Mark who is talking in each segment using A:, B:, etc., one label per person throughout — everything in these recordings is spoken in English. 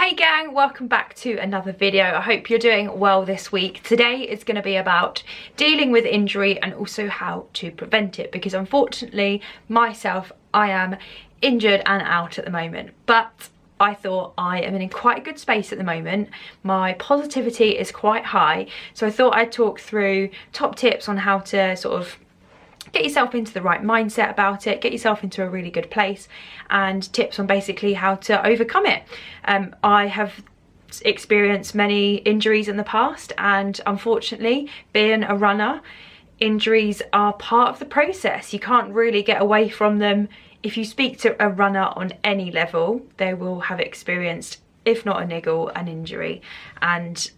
A: Hey gang, welcome back to another video. I hope you're doing well this week. Today is going to be about dealing with injury and also how to prevent it, because unfortunately myself, I am injured and out at the moment, but I thought I am in quite a good space at the moment. My positivity is quite high, so I thought I'd talk through top tips on how to sort of get yourself into the right mindset about it, get yourself into a really good place, and tips on basically how to overcome it. I have experienced many injuries in the past, and unfortunately, being a runner, injuries are part of the process. You can't really get away from them. If you speak to a runner on any level, they will have experienced, if not a niggle, an injury. And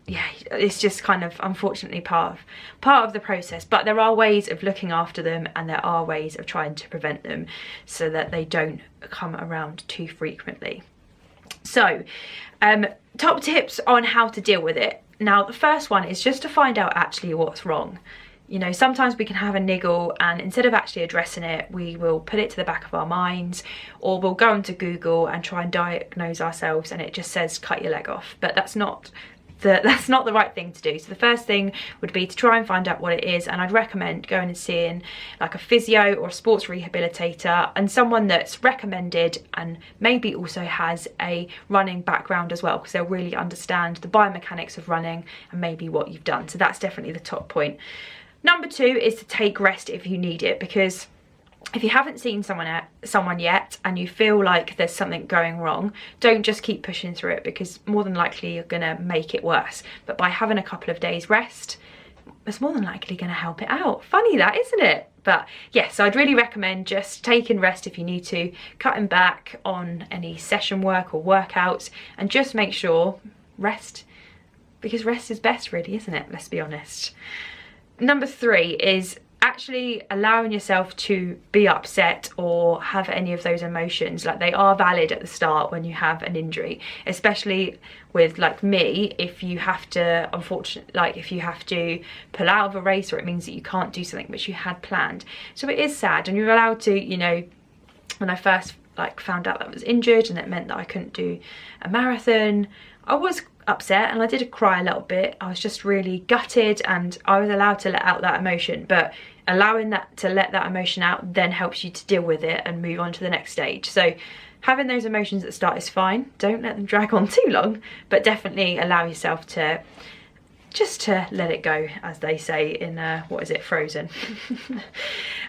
A: yeah, it's just kind of unfortunately part of the process, but there are ways of looking after them and there are ways of trying to prevent them so that they don't come around too frequently. So top tips on how to deal with it. Now, the first one is just to find out actually what's wrong. You know, sometimes we can have a niggle and instead of actually addressing it, we will put it to the back of our minds, or we'll go into Google and try and diagnose ourselves and it just says cut your leg off, but that's not the right thing to do. So the first thing would be to try and find out what it is, and I'd recommend going and seeing like a physio or a sports rehabilitator, and someone that's recommended and maybe also has a running background as well, because they'll really understand the biomechanics of running and maybe what you've done. So that's definitely the top point. Number two is to take rest if you need it, because if you haven't seen someone yet and you feel like there's something going wrong, don't just keep pushing through it, because more than likely you're going to make it worse. But by having a couple of days rest, it's more than likely going to help it out. Funny that, isn't it? But yes, so I'd really recommend just taking rest if you need to, cutting back on any session work or workouts, and just make sure rest, because rest is best really, isn't it? Let's be honest. Number three is actually allowing yourself to be upset or have any of those emotions. Like, they are valid at the start when you have an injury, especially with like me, if you have to, unfortunately, like if you have to pull out of a race, or it means that you can't do something which you had planned. So it is sad, and you're allowed to, you know, when I first like found out that I was injured and it meant that I couldn't do a marathon, I was upset and I did cry a little bit. I was just really gutted, and I was allowed to let out that emotion, but allowing that to let that emotion out then helps you to deal with it and move on to the next stage. So having those emotions at the start is fine, don't let them drag on too long, but definitely allow yourself to just to let it go, as they say in what is it, Frozen.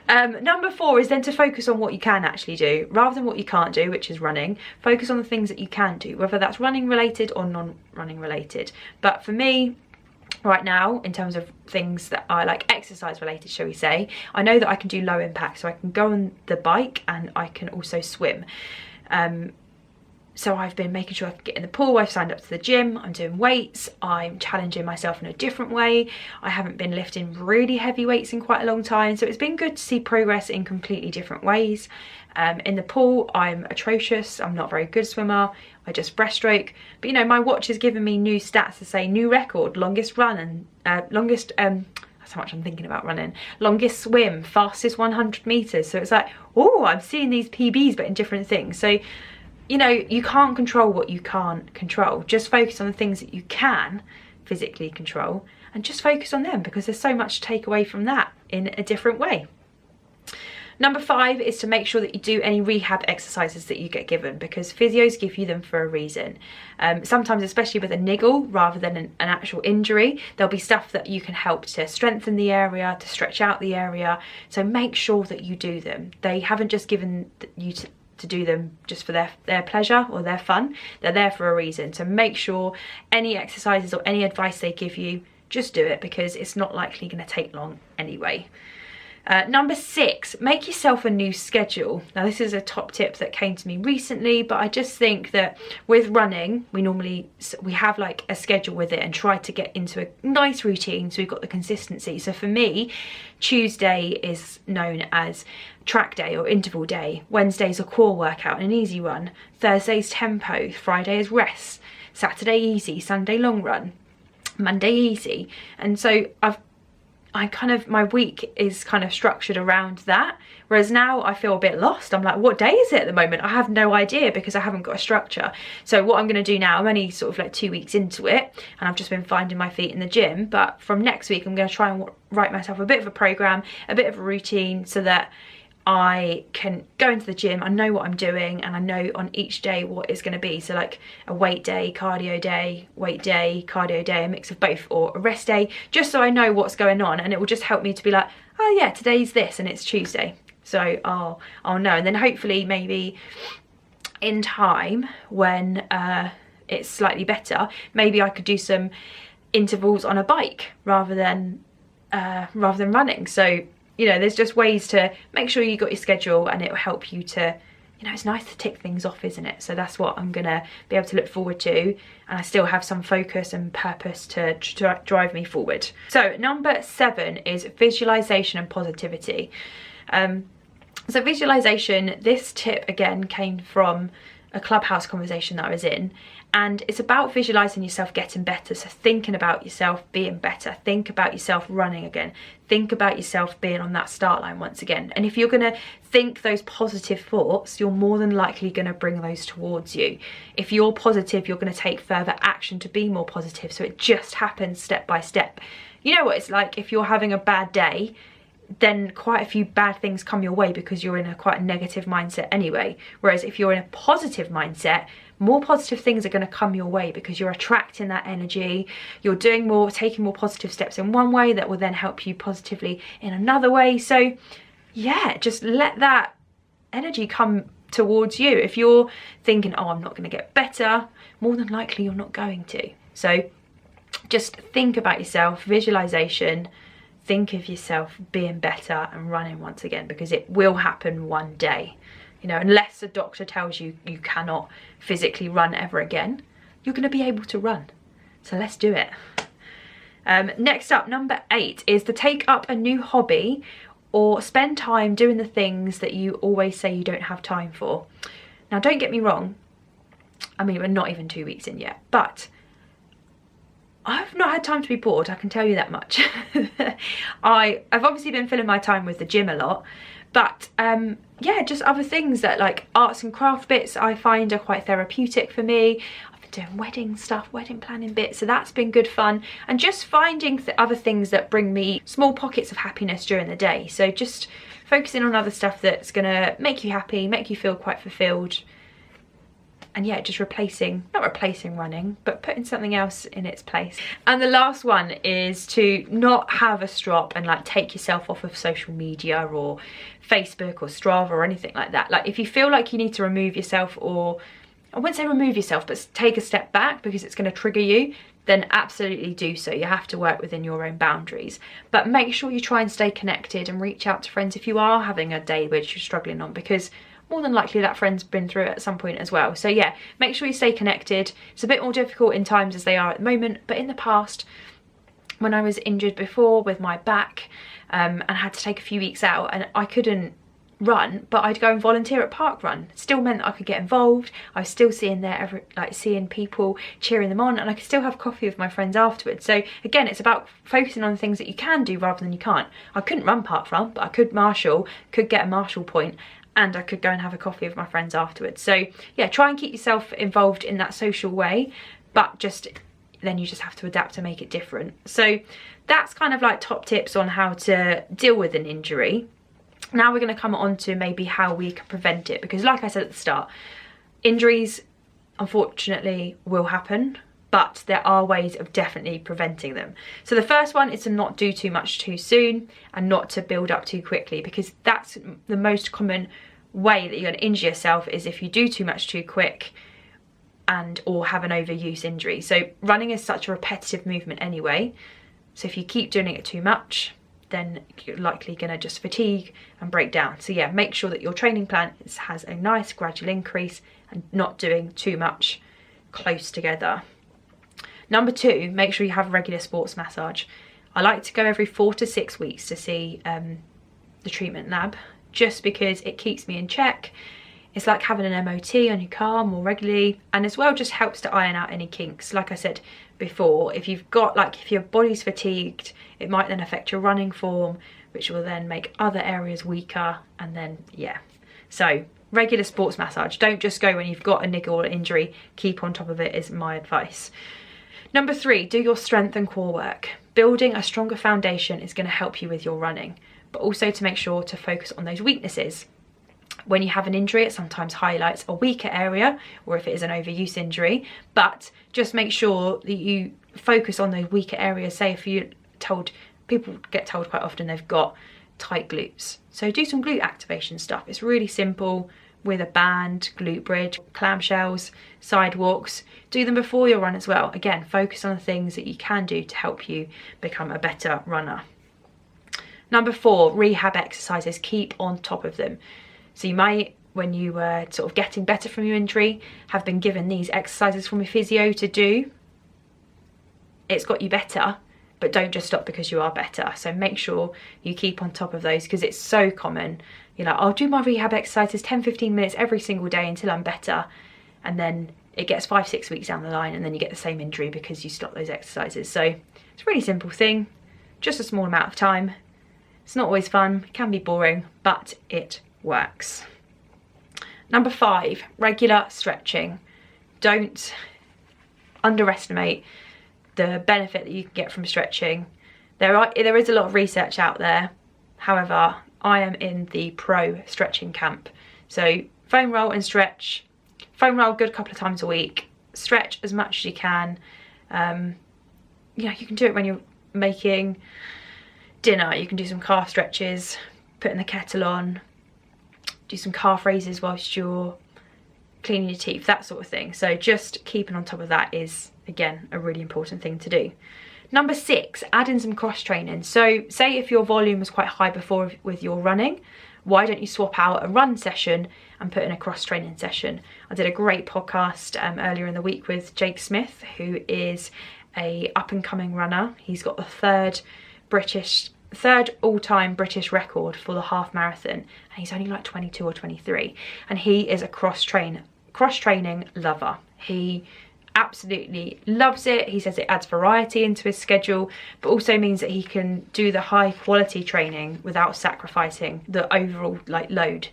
A: Number four is then to focus on what you can actually do rather than what you can't do, which is running. Focus on the things that you can do, whether that's running related or non-running related. But for me right now, in terms of things that are like exercise related, shall we say, I know that I can do low impact, so I can go on the bike and I can also swim. So I've been making sure I can get in the pool, I've signed up to the gym, I'm doing weights, I'm challenging myself in a different way. I haven't been lifting really heavy weights in quite a long time, so it's been good to see progress in completely different ways. In the pool, I'm atrocious, I'm not a very good swimmer, I just breaststroke. But you know, my watch has given me new stats to say new record, longest run, and longest, that's how much I'm thinking about running, longest swim, fastest 100 meters. So it's like, oh, I'm seeing these PBs but in different things. So you know, you can't control what you can't control. Just focus on the things that you can physically control and just focus on them, because there's so much to take away from that in a different way. Number five is to make sure that you do any rehab exercises that you get given, because physios give you them for a reason. Sometimes, especially with a niggle rather than an actual injury, there'll be stuff that you can help to strengthen the area, to stretch out the area. So make sure that you do them. They haven't just given you to do them just for their pleasure or their fun. They're there for a reason. So make sure any exercises or any advice they give you, just do it, because it's not likely going to take long anyway. Number six, make yourself a new schedule. Now, this is a top tip that came to me recently, but I just think that with running, we have like a schedule with it and try to get into a nice routine so we've got the consistency. So for me, Tuesday is known as track day or interval day. Wednesday's a core workout and an easy run. Thursday's tempo. Friday is rest. Saturday easy. Sunday long run. Monday easy. And so I've my week is kind of structured around that, whereas now I feel a bit lost. I'm like, what day is it at the moment? I have no idea because I haven't got a structure. So what I'm going to do now, I'm only sort of like 2 weeks into it and I've just been finding my feet in the gym, but from next week I'm going to try and write myself a bit of a program, a bit of a routine, so that I can go into the gym, I know what I'm doing, and I know on each day what it's going to be. So like a weight day, cardio day, weight day, cardio day, a mix of both, or a rest day, just so I know what's going on, and it will just help me to be like, oh yeah, today's this and it's Tuesday, so I'll know. And then hopefully maybe in time when it's slightly better, maybe I could do some intervals on a bike rather than running. So you know, there's just ways to make sure you got your schedule, and it will help you to, you know, it's nice to tick things off, isn't it? So that's what I'm gonna be able to look forward to, and I still have some focus and purpose to drive me forward. So number 7 is visualization and positivity. So visualization, this tip again came from a Clubhouse conversation that I was in, and it's about visualizing yourself getting better. So thinking about yourself being better, think about yourself running again, think about yourself being on that start line once again. And if you're going to think those positive thoughts, you're more than likely going to bring those towards you. If you're positive, you're going to take further action to be more positive, so it just happens step by step. You know what it's like if you're having a bad day, then quite a few bad things come your way because you're in a quite a negative mindset anyway. Whereas if you're in a positive mindset, more positive things are going to come your way because you're attracting that energy, you're doing more, taking more positive steps in one way that will then help you positively in another way. So yeah, just let that energy come towards you. If you're thinking, oh, I'm not going to get better, more than likely you're not going to. So just think about yourself, visualization, think of yourself being better and running once again, because it will happen one day. You know, unless a doctor tells you you cannot physically run ever again, you're going to be able to run. So let's do it. Next up, number 8 is to take up a new hobby or spend time doing the things that you always say you don't have time for. Now, don't get me wrong. I mean, we're not even 2 weeks in yet, but I've not had time to be bored, I can tell you that much. I've obviously been filling my time with the gym a lot, but yeah, just other things that like arts and craft bits I find are quite therapeutic for me. I've been doing wedding stuff, wedding planning bits, so that's been good fun. And just finding other things that bring me small pockets of happiness during the day. So just focusing on other stuff that's gonna make you happy, make you feel quite fulfilled. And yeah, just not replacing running, but putting something else in its place. And the last one is to not have a strop and like take yourself off of social media or Facebook or Strava or anything like that. Like if you feel like you need to remove yourself, or I wouldn't say remove yourself, but take a step back because it's going to trigger you, then absolutely do so. You have to work within your own boundaries, but make sure you try and stay connected and reach out to friends if you are having a day which you're struggling on, because more than likely that friend's been through it at some point as well. So yeah, make sure you stay connected. It's a bit more difficult in times as they are at the moment, but in the past, when I was injured before with my back and had to take a few weeks out and I couldn't run, but I'd go and volunteer at park run. It still meant that I could get involved. I was still seeing seeing people, cheering them on, and I could still have coffee with my friends afterwards. So again, it's about focusing on things that you can do rather than you can't. I couldn't run park run, but I could get a marshal point, and I could go and have a coffee with my friends afterwards. So yeah, try and keep yourself involved in that social way, but then you just have to adapt to make it different. So that's kind of like top tips on how to deal with an injury. Now we're going to come on to maybe how we can prevent it, because like I said at the start, injuries unfortunately will happen, but there are ways of definitely preventing them. So the first one is to not do too much too soon and not to build up too quickly, because that's the most common way that you're going to injure yourself, is if you do too much too quick or have an overuse injury. So running is such a repetitive movement anyway, so if you keep doing it too much, then you're likely going to just fatigue and break down. So yeah, make sure that your training plan has a nice gradual increase and not doing too much close together. Number 2, make sure you have a regular sports massage. I like to go every 4 to 6 weeks to see the treatment lab, just because it keeps me in check. It's like having an MOT on your car more regularly, and as well just helps to iron out any kinks. Like I said before, if you've got, like, if your body's fatigued, it might then affect your running form, which will then make other areas weaker, and then, yeah. So regular sports massage. Don't just go when you've got a niggle or injury. Keep on top of it is my advice. Number 3, do your strength and core work. Building a stronger foundation is going to help you with your running, but also to make sure to focus on those weaknesses. When you have an injury, it sometimes highlights a weaker area, or if it is an overuse injury, but just make sure that you focus on those weaker areas. Say if you're told, people get told quite often they've got tight glutes, so do some glute activation stuff. It's really simple with a band, glute bridge, clamshells, sidewalks. Do them before your run as well. Again, focus on the things that you can do to help you become a better runner. Number 4, rehab exercises. Keep on top of them. So you might, when you were sort of getting better from your injury, have been given these exercises from a physio to do. It's got you better, but don't just stop because you are better. So make sure you keep on top of those, because it's so common. You're like, I'll do my rehab exercises 10-15 minutes every single day until I'm better. And then it gets 5-6 weeks down the line, and then you get the same injury because you stop those exercises. So it's a really simple thing, just a small amount of time. It's not always fun, it can be boring, but it works. Number 5, regular stretching. Don't underestimate the benefit that you can get from stretching. There is a lot of research out there. However, I am in the pro stretching camp. So foam roll and stretch. Foam roll a good couple of times a week. Stretch as much as you can. You know, you can do it when you're making dinner. You can do some calf stretches, putting the kettle on, do some calf raises whilst you're cleaning your teeth, that sort of thing. So just keeping on top of that is, again, a really important thing to do. Number 6, add in some cross training. So say if your volume was quite high before with your running, why don't you swap out a run session and put in a cross training session? I did a great podcast earlier in the week with Jake Smith, who is a up and coming runner. He's got the third all-time British record for the half marathon, and he's only like 22 or 23, and he is a cross-training lover. He absolutely loves it. He says it adds variety into his schedule, but also means that he can do the high quality training without sacrificing the overall load.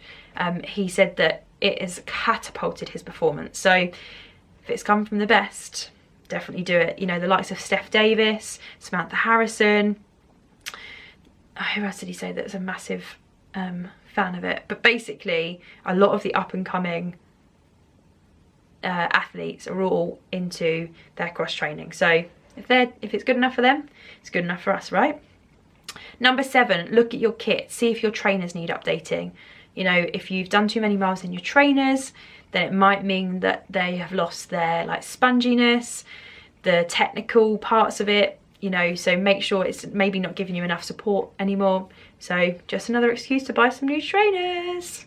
A: He said that it has catapulted his performance. So if it's come from the best, definitely do it. You know, the likes of Steph Davis, Samantha Harrison, who else did he say that's a massive fan of it? But basically, a lot of the up and coming athletes are all into their cross training. So if it's good enough for them, it's good enough for us, right? Number 7, look at your kit. See if your trainers need updating. You know, if you've done too many miles in your trainers, then it might mean that they have lost their like sponginess, the technical parts of it. You know, so make sure it's maybe not giving you enough support anymore. So just another excuse to buy some new trainers.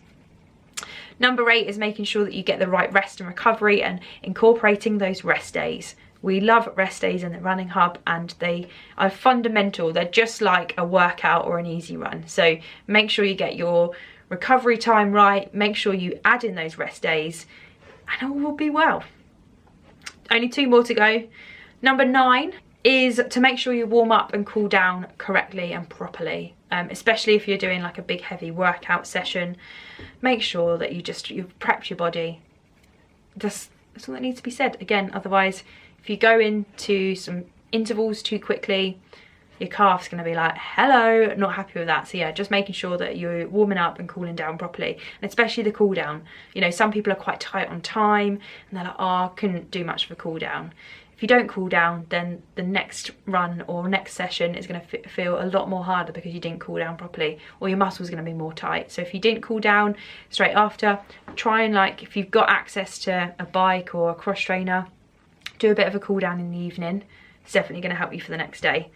A: Number 8 is making sure that you get the right rest and recovery and incorporating those rest days. We love rest days in the running hub, and they are fundamental. They're just like a workout or an easy run. So make sure you get your recovery time right. Make sure you add in those rest days, and all will be well. Only 2 more to go. Number 9 is to make sure you warm up and cool down correctly and properly, especially if you're doing like a big heavy workout session. Make sure that you've prepped your body. That's all that needs to be said. Again, otherwise, if you go into some intervals too quickly, your calf's going to be like, hello, not happy with that. So yeah, just making sure that you're warming up and cooling down properly, and especially the cool down. You know, some people are quite tight on time and they're like, oh, I couldn't do much of a cool down. If you don't cool down, then the next run or next session is going to feel a lot more harder because you didn't cool down properly, or your muscles are going to be more tight. So if you didn't cool down straight after, try and, like, if you've got access to a bike or a cross trainer, do a bit of a cool down in the evening. It's definitely going to help you for the next day.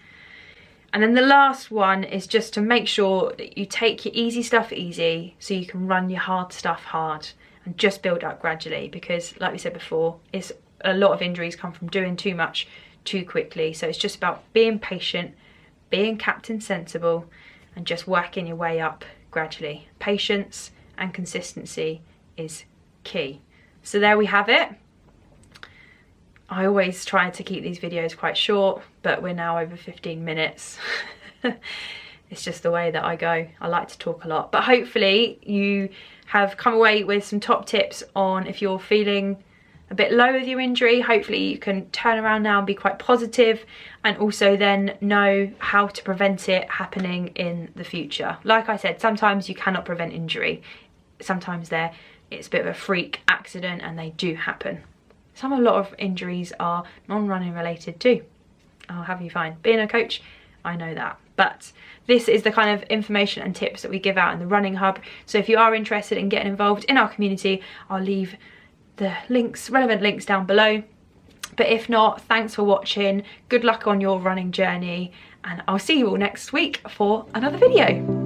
A: And then the last one is just to make sure that you take your easy stuff easy so you can run your hard stuff hard, and just build up gradually, because like we said before, it's a lot of injuries come from doing too much too quickly. So it's just about being patient, being captain sensible, and just working your way up gradually. Patience and consistency is key. So there we have it. I always try to keep these videos quite short, but we're now over 15 minutes. It's just the way that I go. I like to talk a lot, but hopefully you have come away with some top tips on if you're feeling a bit low with your injury. Hopefully you can turn around now and be quite positive, and also then know how to prevent it happening in the future. Like I said, sometimes you cannot prevent injury. Sometimes it's a bit of a freak accident and they do happen. A lot of injuries are non-running related too. I'll have you find. Being a coach, I know that. But this is the kind of information and tips that we give out in the Running Hub. So if you are interested in getting involved in our community, I'll leave the links, relevant links down below. But if not, thanks for watching. Good luck on your running journey, and I'll see you all next week for another video.